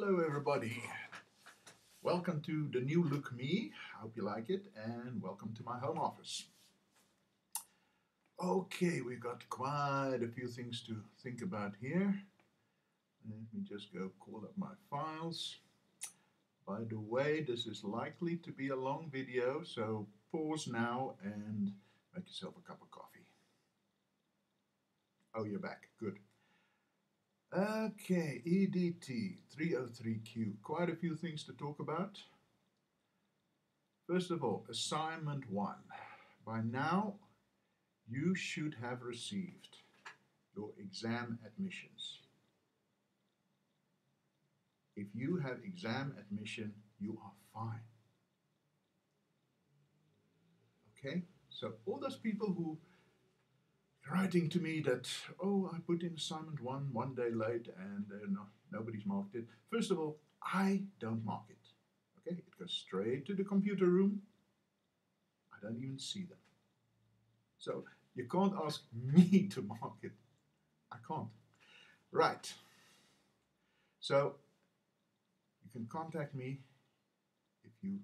Hello everybody, welcome to the new look me. I hope you like it, and welcome to my home office. Okay, we've got quite a few things to think about here. Let me just go call up my files. By the way, this is likely to be a long video, so pause now and make yourself a cup of coffee. Oh, you're back, good. Okay, EDT303Q. Quite a few things to talk about. First of all, assignment 1. By now, you should have received your exam admissions. If you have exam admission, you are fine. Okay? So all those people who writing to me that, oh, I put in assignment 1 day late and nobody's marked it. First of all, I don't mark it. Okay, it goes straight to the computer room. I don't even see them. So you can't ask me to mark it. I can't. Right. So you can contact me if you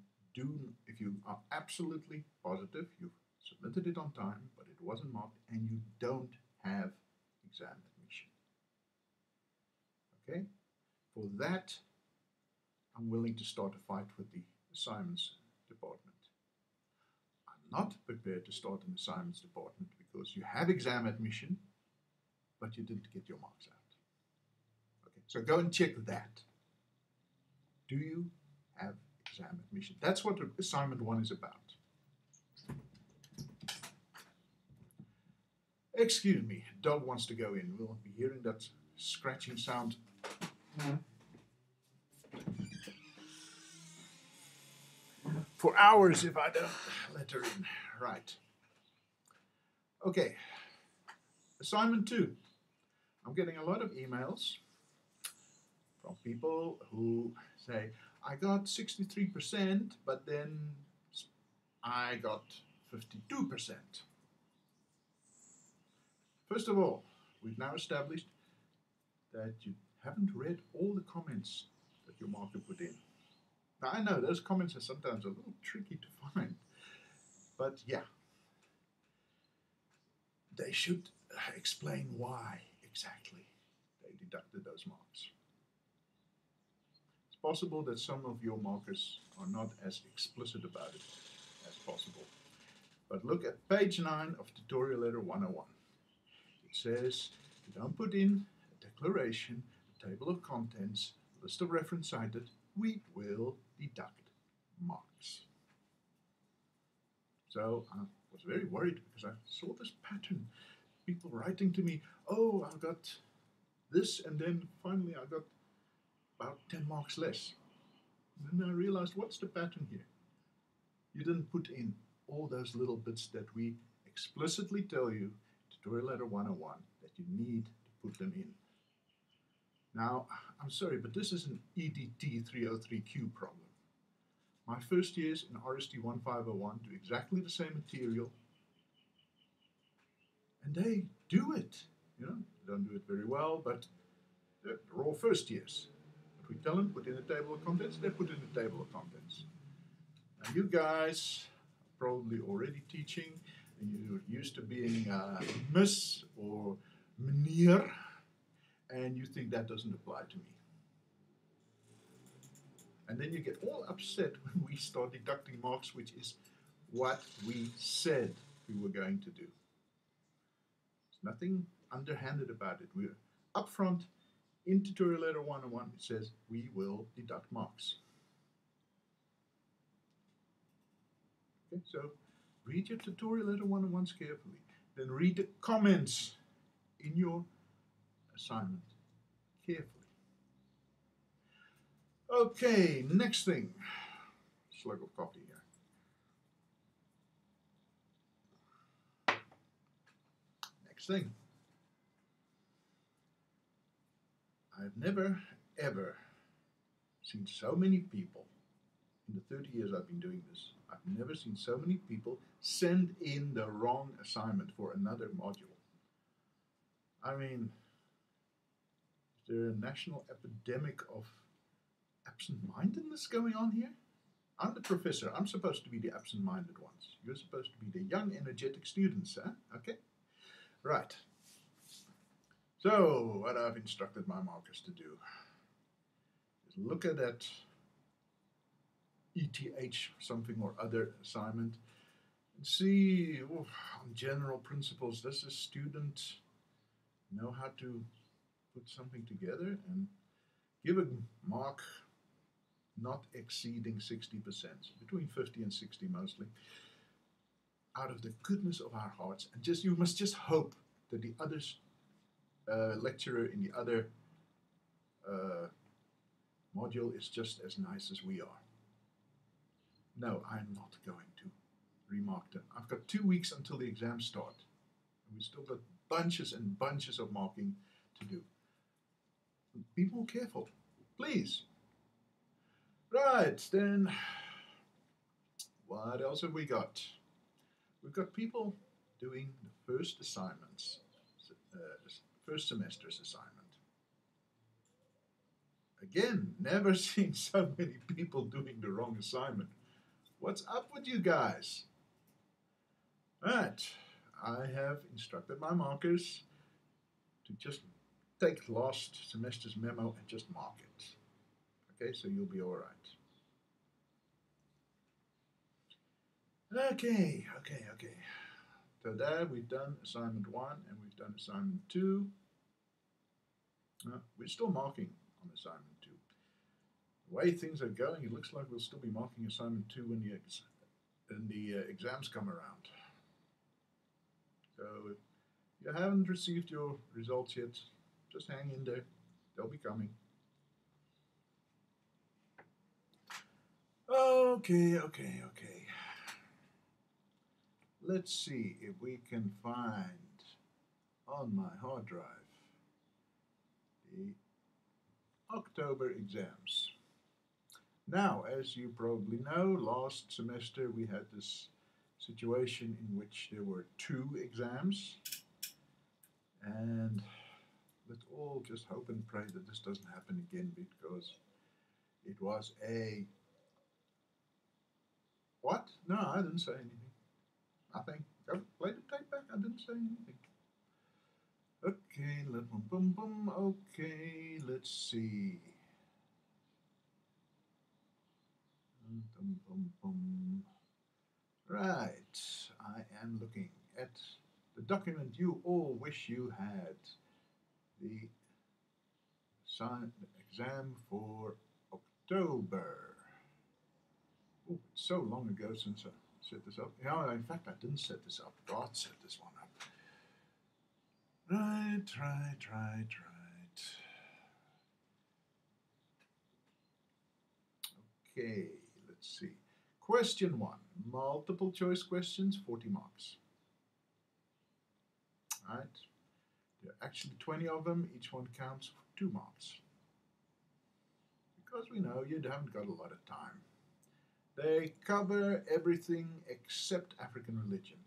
are absolutely positive you've submitted it on time, but it wasn't marked, and you don't have exam admission. Okay? For that, I'm willing to start a fight with the assignments department. I'm not prepared to start an assignments department because you have exam admission, but you didn't get your marks out. Okay, so go and check that. Do you have exam admission? That's what assignment 1 is about. Excuse me, dog wants to go in. We'll be hearing that scratching sound. For hours if I don't let her in. Right. Okay. Assignment 2. I'm getting a lot of emails from people who say, I got 63%, but then I got 52%. First of all, we've now established that you haven't read all the comments that your marker put in. Now I know those comments are sometimes a little tricky to find, but yeah, they should explain why exactly they deducted those marks. It's possible that some of your markers are not as explicit about it as possible. But look at page 9 of Tutorial Letter 101. It says you don't put in a declaration, a table of contents, a list of reference cited, we will deduct marks. So I was very worried because I saw this pattern. People writing to me, oh, I got this, and then finally I got about 10 marks less. And then I realized, what's the pattern here? You didn't put in all those little bits that we explicitly tell you, Tutorial Letter 101, that you need to put them in. Now, I'm sorry, but this is an EDT303Q problem. My first years in RST 1501 do exactly the same material, and they do it. You know, they don't do it very well, but they're all first years. But we tell them, put in a table of contents, they put in a table of contents. Now you guys are probably already teaching, and you're used to being Miss or Meneer, and you think that doesn't apply to me. And then you get all upset when we start deducting marks, which is what we said we were going to do. There's nothing underhanded about it. We're upfront in Tutorial Letter 101. It says we will deduct marks. Okay, so read your Tutorial Letter 101s carefully. Then read the comments in your assignment carefully. Okay, next thing. Slug of coffee here. Next thing. I've never, ever seen so many people, in the 30 years I've been doing this, I've never seen so many people send in the wrong assignment for another module. I mean, is there a national epidemic of absent-mindedness going on here? I'm the professor. I'm supposed to be the absent-minded ones. You're supposed to be the young, energetic students, huh? Okay? Right. So, what I've instructed my markers to do is look at that ETH something or other assignment and see, on general principles, does a student know how to put something together, and give a mark not exceeding 60%, between 50 and 60 mostly, out of the goodness of our hearts. And you must just hope that the others, lecturer in the other module is just as nice as we are. No, I'm not going to remark them. I've got 2 weeks until the exams start. And we've still got bunches and bunches of marking to do. Be more careful, please. Right, then, what else have we got? We've got people doing the first assignments, first semester's assignment. Again, never seen so many people doing the wrong assignment. What's up with you guys? Right, I have instructed my markers to just take last semester's memo and just mark it. Okay, so you'll be all right. Okay. So there we've done assignment 1 and we've done assignment 2. We're still marking on assignment 2. The way things are going, it looks like we'll still be marking assignment 2 when the exams come around. So if you haven't received your results yet, just hang in there. They'll be coming. Okay. Let's see if we can find on my hard drive the October exams. Now, as you probably know, last semester we had this situation in which there were 2 exams, and let's all just hope and pray that this doesn't happen again, because it was a... What? No, I didn't say anything. Nothing. Go play the tape back. I didn't say anything. Okay, okay, let's see. Right, I am looking at the document you all wish you had. The exam for October. Oh, it's so long ago since I set this up. Yeah, in fact, I didn't set this up. God set this one up. Right. Okay, let's see. Question 1. Multiple choice questions, 40 marks. Right. There are actually 20 of them. Each one counts for 2 marks. Because we know you haven't got a lot of time. They cover everything except African religion.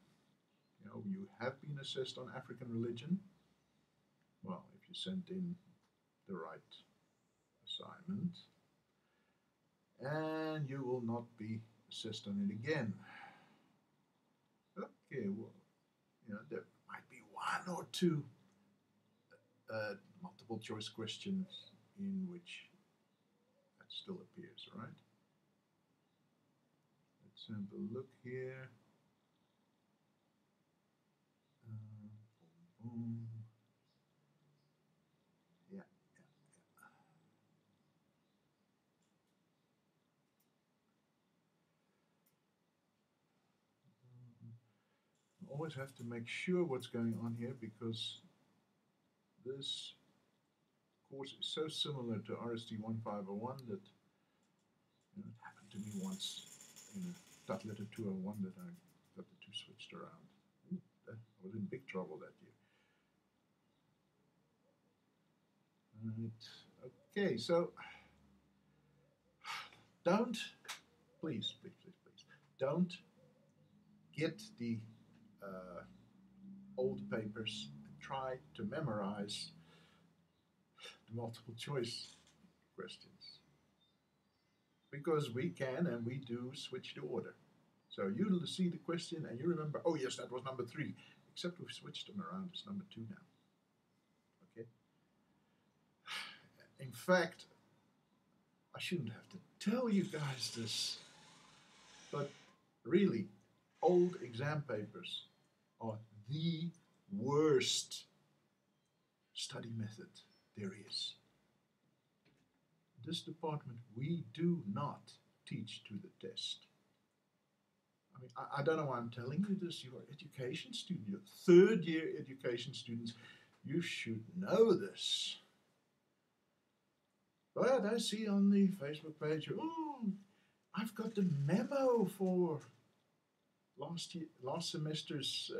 You know, you have been assessed on African religion. Well, if you sent in the right assignment. And you will not be assessed on it again. Okay, well, you know, there might be 1 or 2 multiple choice questions in which that still appears, right? Let's have a look here. Boom. Yeah. Always have to make sure what's going on here, because this course is so similar to RST 1501 that it happened to me once in a Dot Letter 201 that I got the 2 switched around. I was in big trouble that year. Right. Okay, so please, don't get the old papers and try to memorize the multiple choice questions. because we can and we do switch the order. So you see the question and you remember, oh yes, that was number 3, except we've switched them around. It's number 2 now. Okay. In fact, I shouldn't have to tell you guys this, but really, old exam papers are the worst study method there is. This department, we do not teach to the test. I mean, I don't know why I'm telling you this. You are education students, you're third-year education students. You should know this. But I see on the Facebook page, oh, I've got the memo for last semester's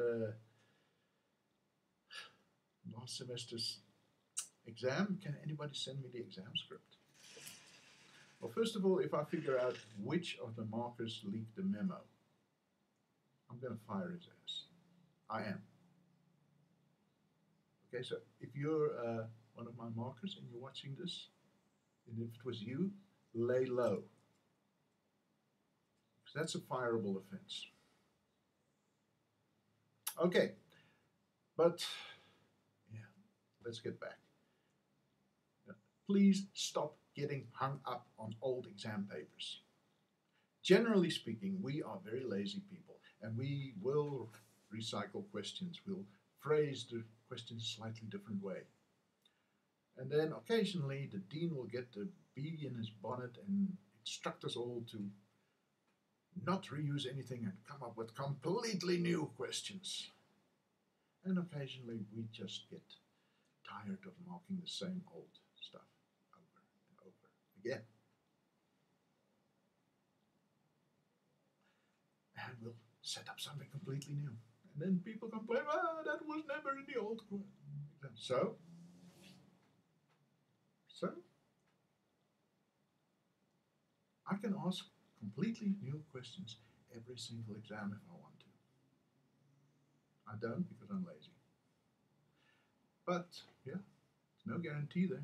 exam. Can anybody send me the exam script? Well, first of all, if I figure out which of the markers leaked the memo, I'm going to fire his ass. I am. Okay, so if you're one of my markers and you're watching this, and if it was you, lay low. Because that's a fireable offense. Okay, but yeah, let's get back. Please stop getting hung up on old exam papers. Generally speaking, we are very lazy people, and we will recycle questions. We'll phrase the questions a slightly different way. And then occasionally the dean will get the bee in his bonnet and instruct us all to not reuse anything and come up with completely new questions. And occasionally we just get tired of marking the same old stuff over and over again. And we'll set up something completely new. And then people complain, oh, that was never in the old exam. So, I can ask completely new questions every single exam if I want to. I don't because I'm lazy. But, yeah, there's no guarantee there.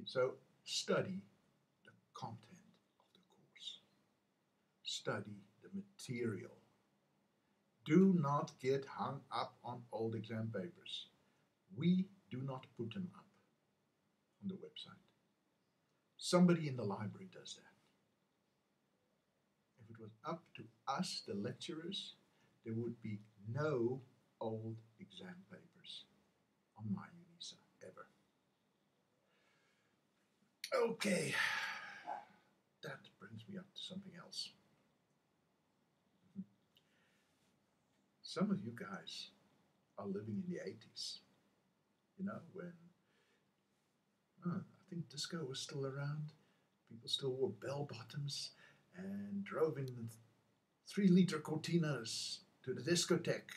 So, study the content of the course. Study the material. Do not get hung up on old exam papers. We do not put them up on the website. Somebody in the library does that. If it was up to us, the lecturers, there would be no old exam papers on my UNISA ever. Okay, that brings me up to something else. Some of you guys are living in the 80s, you know, when I think disco was still around. People still wore bell-bottoms and drove in 3-liter Cortinas to the discotheque.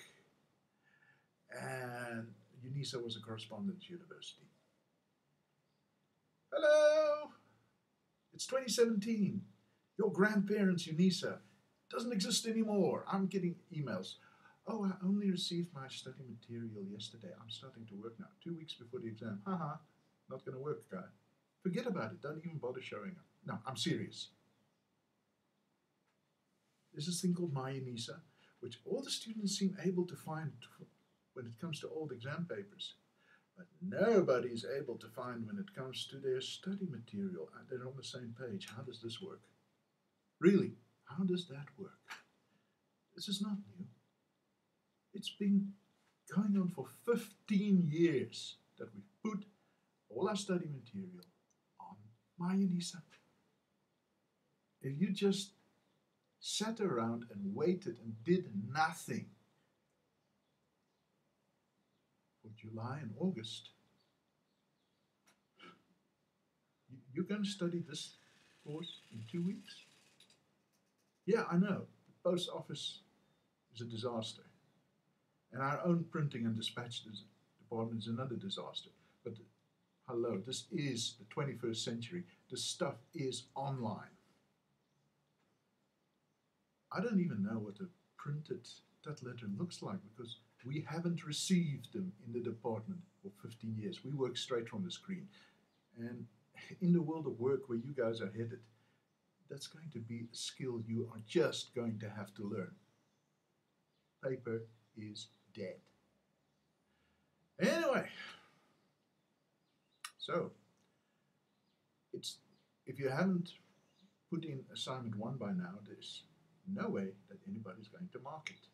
And UNISA was a correspondence university. Hello! It's 2017. Your grandparents' UNISA doesn't exist anymore. I'm getting emails. Oh, I only received my study material yesterday. I'm starting to work now. 2 weeks before the exam. Haha, not going to work, guy. Forget about it. Don't even bother showing up. No, I'm serious. There's this thing called My UNISA, which all the students seem able to find when it comes to old exam papers. But nobody's able to find when it comes to their study material. And they're on the same page. How does this work? Really, how does that work? This is not new. It's been going on for 15 years that we've put all our study material on My UNISA. If you just sat around and waited and did nothing for July and August, you're going to study this course in 2 weeks? Yeah, I know. The post office is a disaster. And our own printing and dispatch department is another disaster. But hello, this is the 21st century. This stuff is online. I don't even know what a printed that letter looks like because We haven't received them in the department for 15 years. We work straight from the screen. And in the world of work where you guys are headed, that's going to be a skill you are just going to have to learn. Paper is dead. Anyway, so if you haven't put in assignment 1 by now, there's no way that anybody's going to mark it.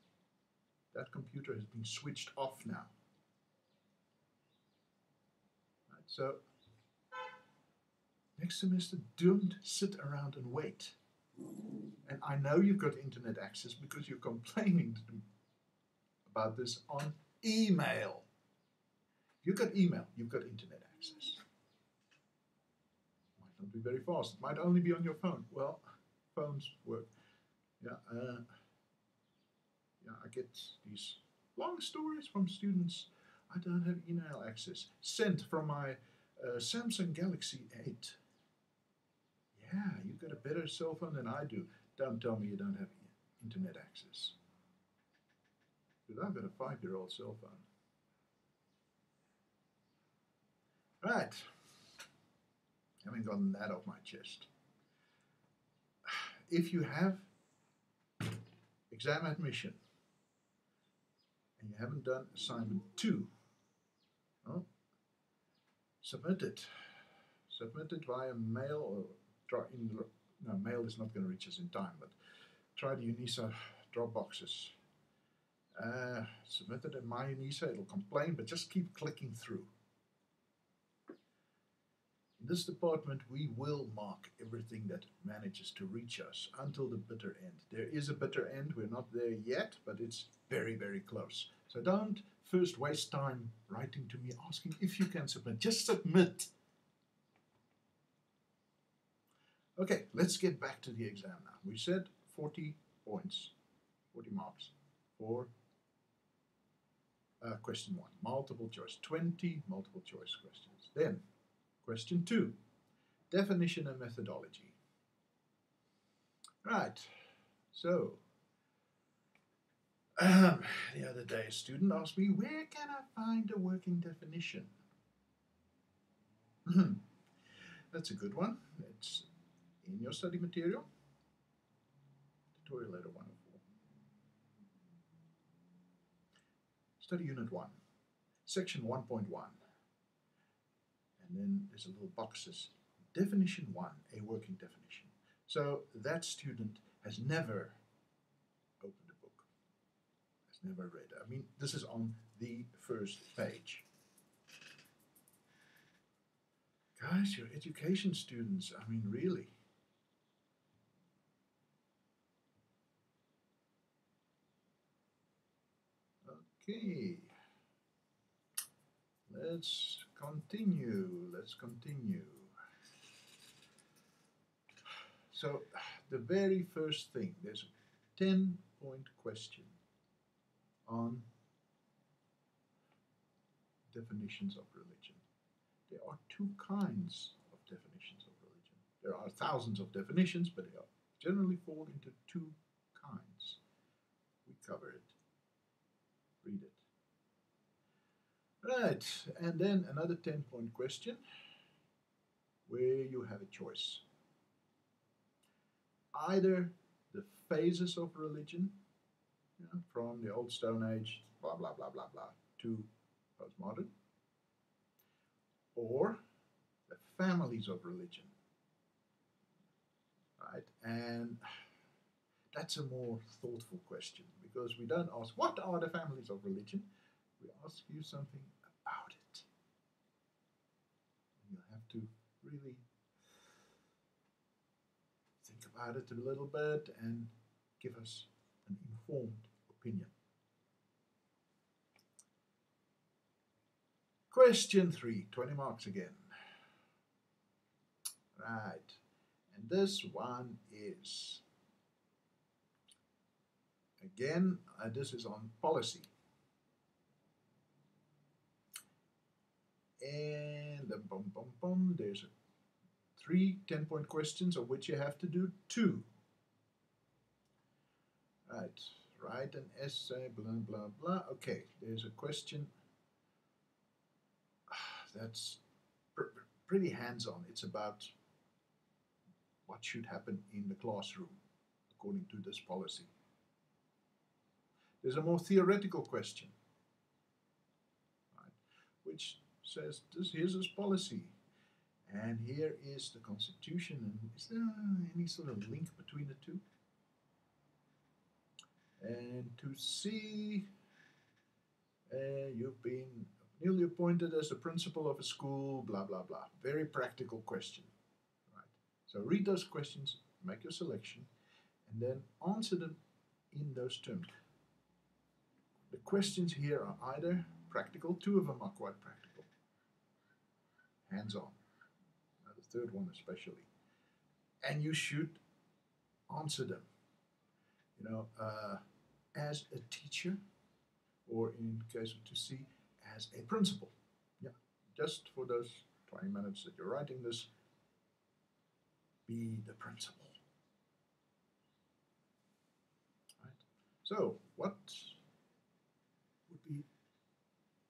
That computer has been switched off now. Right, so next semester, don't sit around and wait. And I know you've got internet access because you're complaining about this on email. You've got email, you've got internet access. Might not be very fast. It might only be on your phone. Well, phones work. Yeah, I get these long stories from students. I don't have email access. Sent from my Samsung Galaxy 8. Yeah, you've got a better cell phone than I do. Don't tell me you don't have internet access. Because I've got a 5-year-old cell phone. Right. Having gotten that off my chest. If you have exam admission and you haven't done assignment 2, well, submit it. Submit it via mail or try in the, no, mail is not going to reach us in time, but try the UNISA drop boxes. Submit it in my UNISA, it'll complain, but just keep clicking through. In this department, we will mark everything that manages to reach us until the bitter end. There is a bitter end, we're not there yet, but it's very, very close. So don't first waste time writing to me asking if you can submit. Just submit. Okay, let's get back to the exam now. We said 40 points, 40 marks for question 1, multiple choice, 20 multiple choice questions. Then, question 2, definition and methodology. Right, so the other day a student asked me, where can I find a working definition? That's a good one. It's in your study material, tutorial letter 104. Study unit 1, section 1.1. And then there's a little boxes. Definition 1, a working definition. So that student has never opened a book, has never read it. I mean, this is on the first page. Guys, you're education students. I mean, really. Okay. Let's continue. Let's continue. So, the very first thing, there's a 10-point question on definitions of religion. There are 2 kinds of definitions of religion. There are thousands of definitions, but they generally fall into 2 kinds. We cover it. Read it. Right, and then another 10-point question where you have a choice. Either the phases of religion, from the old Stone Age, blah, blah, blah, blah, blah, to postmodern, or the families of religion, right? And that's a more thoughtful question, because we don't ask, what are the families of religion? We ask you something about it. And you have to really think about it a little bit and give us an informed opinion. Question 3, 20 marks again. Right, and this one is, again, this is on policy. And there's 3 10-point questions, of which you have to do 2. Right, write an essay, blah, blah, blah. Okay, there's a question that's pretty hands-on. It's about what should happen in the classroom according to this policy. There's a more theoretical question, right, which says, here's this policy, and here is the Constitution, and is there any sort of link between the two? And to see, you've been newly appointed as the principal of a school, blah, blah, blah. Very practical question, right? So read those questions, make your selection, and then answer them in those terms. The questions here are either practical, two of them are quite practical, hands-on, the third one especially, and you should answer them, you know, as a teacher, or in case of 2C, as a principal. Yeah, just for those 20 minutes that you're writing this, be the principal. Right? So, what would be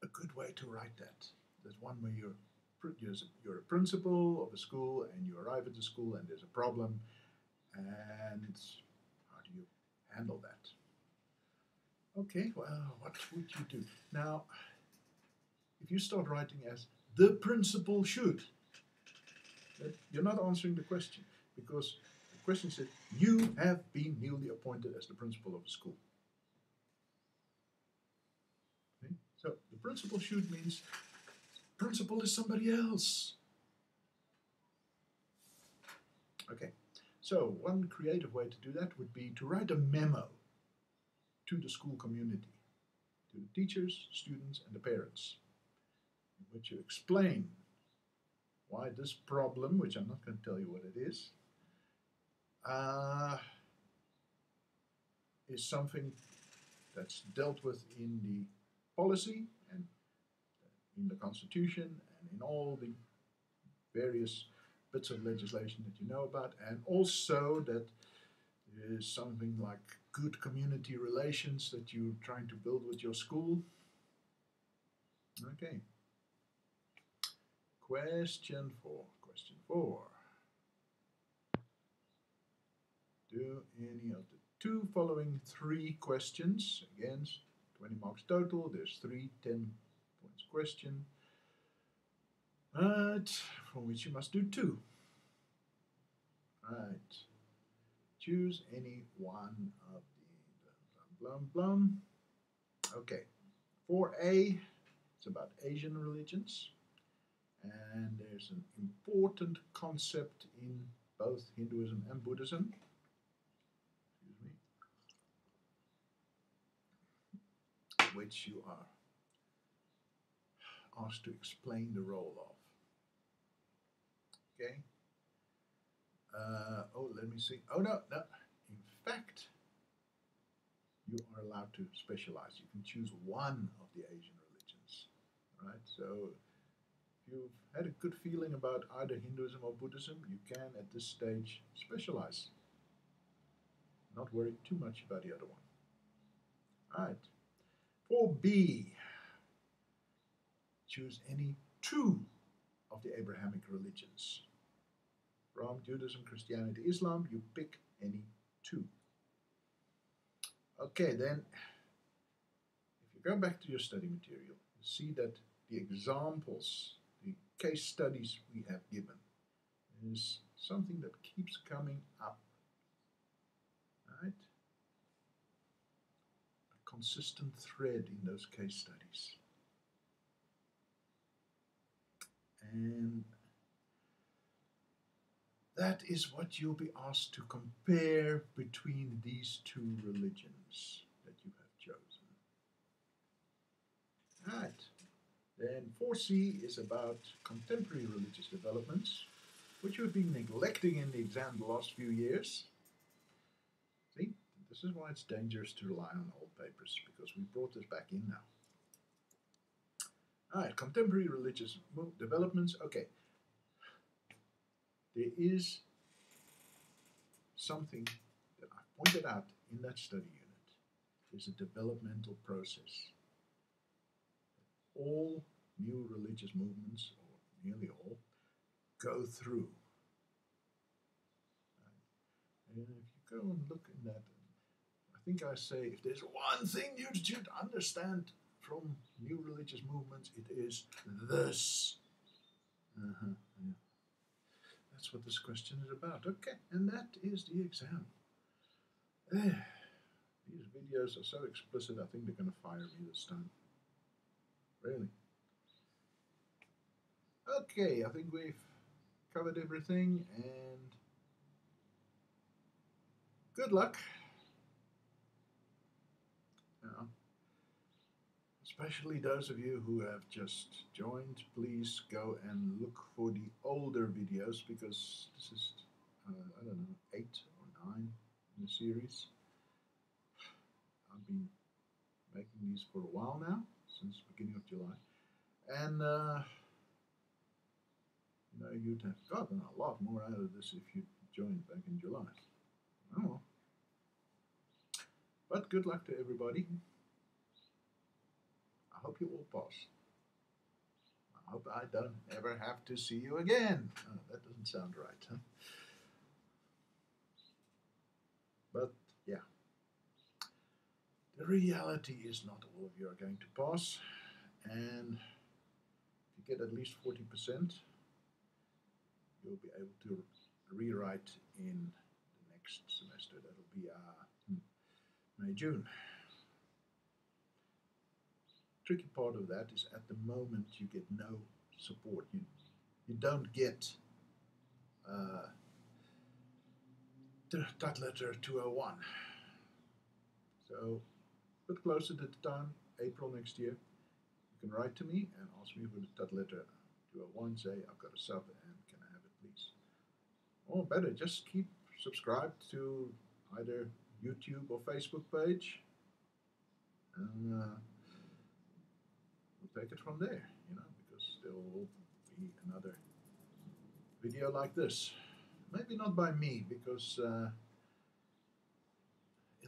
a good way to write that? There's one where you're a principal of a school and you arrive at the school and there's a problem, and how do you handle that? Okay, well, what would you do? Now, if you start writing as the principal should, you're not answering the question, because the question said you have been newly appointed as the principal of a school. Okay? So the principal should means principal is somebody else. Okay, so one creative way to do that would be to write a memo to the school community, to the teachers, students, and the parents, in which you explain why this problem, which I'm not going to tell you what it is something that's dealt with in the policy and in the Constitution and in all the various bits of legislation that you know about, and also that there is something like good community relations that you're trying to build with your school. Okay. Question 4. Do any of the two following 3 questions, again 20 marks total, there's 3 10 points question, right, from which you must do 2. Right, choose any one of the blum blum. Okay, 4A, it's about Asian religions, and there's an important concept in both Hinduism and Buddhism. Which you are asked to explain the role of. Okay. Let me see. Oh, no. In fact, you are allowed to specialize. You can choose one of the Asian religions. Right? So, if you've had a good feeling about either Hinduism or Buddhism, you can, at this stage, specialize. Not worry too much about the other one. All right. 4B, choose any 2 of the Abrahamic religions. From Judaism, Christianity, Islam, you pick any 2. Okay, then, if you go back to your study material, you see that the examples, the case studies we have given, is something that keeps coming up. Right? Consistent thread in those case studies. And that is what you'll be asked to compare between these 2 religions that you have chosen. Right. Then 4C is about contemporary religious developments, which you've been neglecting in the exam the last few years. See? This is why it's dangerous to rely on old papers, because we brought this back in now. All right, contemporary religious developments. Okay. There is something that I pointed out in that study unit, is a developmental process. All new religious movements, or nearly all, go through. And if you go and look in that, I think I say, if there's one thing you should understand from new religious movements, it is this. Yeah. That's what this question is about. Okay, and that is the exam. These videos are so explicit, I think they're going to fire me this time. Really. Okay, I think we've covered everything, and good luck. Especially those of you who have just joined, please go and look for the older videos, because this is, I don't know, 8 or 9 in the series. I've been making these for a while now, since the beginning of July. And, you know, you'd have gotten a lot more out of this if you'd joined back in July. Oh. But good luck to everybody. I hope you all pass. I hope I don't ever have to see you again. Oh, that doesn't sound right, huh? But, yeah. The reality is not all of you are going to pass. And if you get at least 40%, you'll be able to rewrite in the next semester. That'll be May, June. Tricky part of that is at the moment you get no support. You don't get the title letter 201. So a bit closer to the time, April next year, you can write to me and ask me for the title letter 201. Say, I've got a sub and can I have it, please? Or better, just keep subscribed to either YouTube or Facebook page, and we'll take it from there, you know, because there will be another video like this. Maybe not by me, because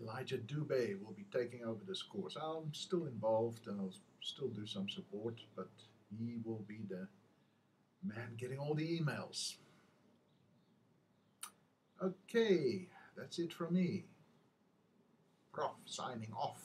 Elijah Dubé will be taking over this course. I'm still involved and I'll still do some support, but he will be the man getting all the emails. Okay, that's it from me. Prof signing off.